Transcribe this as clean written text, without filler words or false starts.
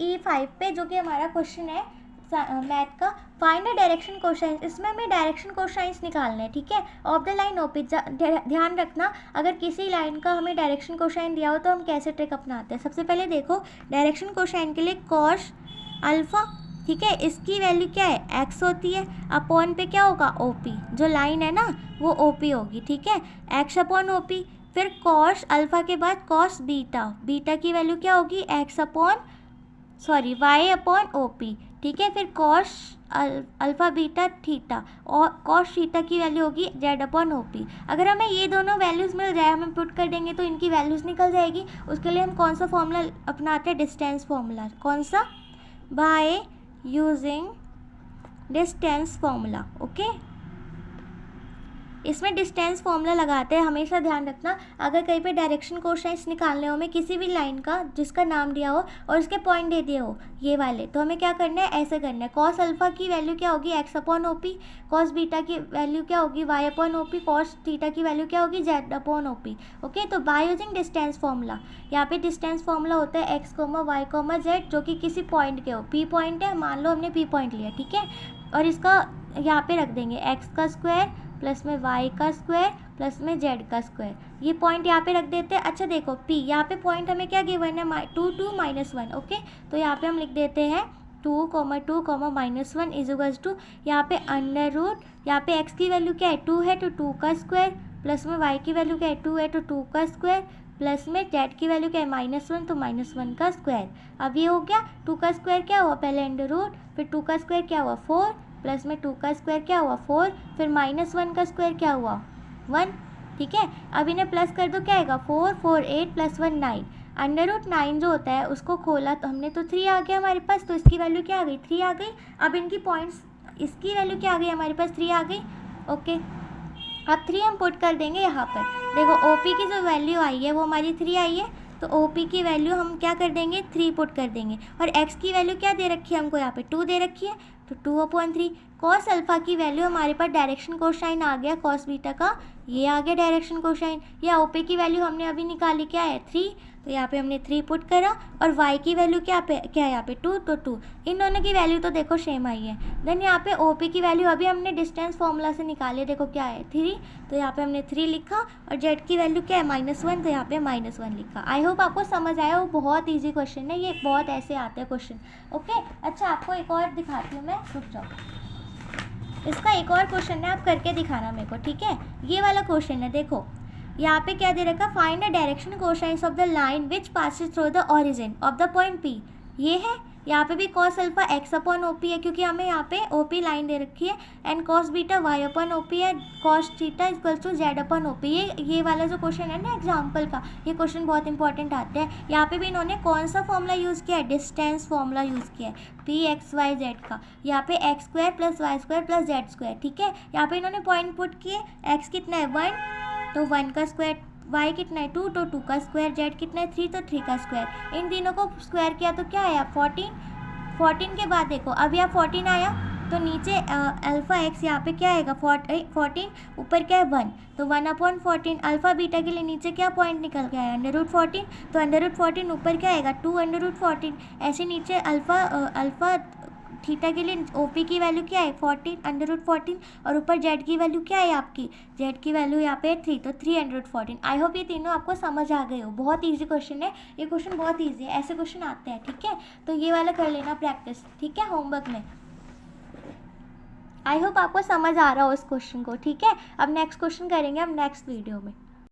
E5 पे, जो कि हमारा क्वेश्चन है मैथ का, फाइंड द डायरेक्शन कोसाइंस। इसमें हमें डायरेक्शन कोसाइंस निकालना है, ठीक है, ऑफ द लाइन ओपी। ध्यान रखना, अगर किसी लाइन का हमें डायरेक्शन कोसाइन दिया हो तो हम कैसे ट्रिक अपनाते हैं। सबसे पहले देखो, डायरेक्शन कोसाइन के लिए कॉस अल्फा, ठीक है, इसकी वैल्यू क्या है, एक्स होती है, अपॉन पे क्या होगा, ओपी, जो लाइन है ना वो ओपी होगी, ठीक है, एक्स अपॉन ओपी। फिर कॉस अल्फा के बाद कॉस बीटा, बीटा की वैल्यू क्या होगी, X upon Y upon OP, ठीक है। फिर कॉस अल्फा बीटा थीटा, और कॉस थीटा की वैल्यू होगी जेड अपॉन ओपी। अगर हमें ये दोनों वैल्यूज़ मिल जाए, हम पुट कर देंगे तो इनकी वैल्यूज़ निकल जाएगी। उसके लिए हम कौन सा फॉर्मूला अपनाते हैं, डिस्टेंस फॉर्मूला। कौन सा, bye using distance formula, okay. इसमें डिस्टेंस फॉर्मूला लगाते हैं। हमेशा ध्यान रखना, अगर कहीं पे डायरेक्शन कोसाइंस निकालने हो हमें किसी भी लाइन का जिसका नाम दिया हो और उसके पॉइंट दे दिए हो ये वाले, तो हमें क्या करना है, ऐसे करना है। कॉस अल्फा की वैल्यू क्या होगी, X upon OP, cos beta की वैल्यू क्या होगी, Y upon OP, cos theta की वैल्यू क्या होगी, जेड अपॉन ओपी, ओके। तो बाय यूजिंग डिस्टेंस फॉर्मूला, यहाँ पे डिस्टेंस फॉर्मूला होता है X comma Y comma Z, जो कि किसी पॉइंट के हो। पी पॉइंट है, मान लो हमने पी पॉइंट लिया, ठीक है, और इसका यहाँ पे रख देंगे एक्स का स्क्वायर प्लस में वाई का स्क्वायर प्लस में जेड का स्क्वायर, ये पॉइंट यहाँ पे रख देते हैं। अच्छा देखो, पी यहाँ पे पॉइंट हमें क्या गिवन है, 2 2 -1, ओके। तो यहाँ पे हम लिख देते हैं 2, -1 इज इक्वल्स टू, यहाँ पे अंडर रूट, यहाँ पे एक्स की वैल्यू क्या है, 2 है तो 2 का स्क्वायर, प्लस में वाई की वैल्यू क्या है, 2 है तो 2 का स्क्वायर, प्लस में जेड की वैल्यू क्या है, -1 तो -1 का स्क्वायर। अब ये हो गया, 2 का स्क्वायर क्या हुआ, पहले अंडर रूट, फिर 2 का स्क्वायर क्या हुआ 4, प्लस में 2 का स्क्वायर क्या हुआ 4, फिर -1 का स्क्वायर क्या हुआ 1, ठीक है। अब इन्हें प्लस कर दो, क्या आएगा 4 4 8 + 1 9, अंडर रूट 9 जो होता है उसको खोला तो हमने तो 3 आ गया हमारे पास, तो इसकी वैल्यू क्या आ गई, 3 आ गई। अब इनकी पॉइंट्स, इसकी वैल्यू क्या आ गई हमारे पास, 3 आ गई, ओके। अब 3 हम पुट कर देंगे यहाँ पर। देखो ओपी की जो वैल्यू आई है वो हमारी 3 आई है, तो ओपी की वैल्यू हम क्या कर देंगे, 3 पुट कर देंगे। और एक्स की वैल्यू क्या दे रखी है हमको, यहाँ पे 2 दे रखी है, तो 2/3। कॉस अल्फा की वैल्यू हमारे पास डायरेक्शन कोसाइन आ गया, कॉस बीटा का ये आ गया डायरेक्शन कोसाइन। या ओपी की वैल्यू हमने अभी निकाली, क्या है 3, तो यहाँ पे हमने 3 पुट करा। और वाई की वैल्यू क्या है यहाँ पे 2, तो 2, इन दोनों की वैल्यू तो देखो सेम आई है। देन यहाँ पे ओपी की वैल्यू अभी हमने डिस्टेंस फॉर्मूला से निकाली, देखो क्या है 3, तो यहाँ पे हमने 3 लिखा। और जेड की वैल्यू क्या है -1, तो यहाँ पे -1 लिखा। आई होप आपको समझ आया, वो बहुत ईजी क्वेश्चन है, ये बहुत ऐसे आते हैं क्वेश्चन, ओके। अच्छा आपको एक और दिखाती हूँ मैं, रुक जाओ, इसका एक और क्वेश्चन है, आप करके दिखाना मेरे को, ठीक है। ये वाला क्वेश्चन है, देखो यहाँ पे क्या दे रखा, find the direction cosines of the line which passes through the origin of the point P. ये है, यहाँ पे भी cos alpha x upon OP है, क्योंकि हमें यहाँ पे ओपी लाइन दे रखी है, and cos beta Y upon OP है, cos theta equals to Z upon OP. ये वाला जो क्वेश्चन है ना एग्जाम्पल का, ये क्वेश्चन बहुत इंपॉर्टेंट आते हैं। यहाँ पे भी इन्होंने कौन सा फॉर्मूला यूज़ किया है, डिस्टेंस फॉर्मूला यूज़ किया है, पी एक्स वाई जेड का। यहाँ पे X square plus Y square plus Z square, ठीक है। यहाँ पे इन्होंने पॉइंट पुट किए, एक्स कितना है 1, तो 1 का स्क्वायर, y कितना है 2, तो 2 का स्क्वायर, z कितना है 3, तो 3 का स्क्वायर। इन तीनों को स्क्वायर किया तो क्या आया 14। 14 के बाद देखो अब यहाँ 14 आया, तो नीचे अल्फ़ा एक्स यहाँ पे क्या आएगा 14, ऊपर क्या है 1, तो 1/14। अल्फ़ा बीटा के लिए नीचे क्या पॉइंट निकल के आया √14, तो √14 ऊपर क्या आएगा 2/14। ऐसे नीचे अल्फ़ा थीटा के लिए ओपी की वैल्यू क्या है 14 √14, और ऊपर जेड की वैल्यू क्या है आपकी, जेड की वैल्यू यहाँ पे 3, तो 3/14। आई होप ये तीनों आपको समझ आ गए हो। बहुत इजी क्वेश्चन है, ये क्वेश्चन बहुत इजी है, ऐसे क्वेश्चन आते हैं, ठीक है। तो ये वाला कर लेना प्रैक्टिस, ठीक है, होमवर्क में। आई होप आपको समझ आ रहा हो इस क्वेश्चन को, ठीक है। अब नेक्स्ट क्वेश्चन करेंगे हम नेक्स्ट वीडियो में।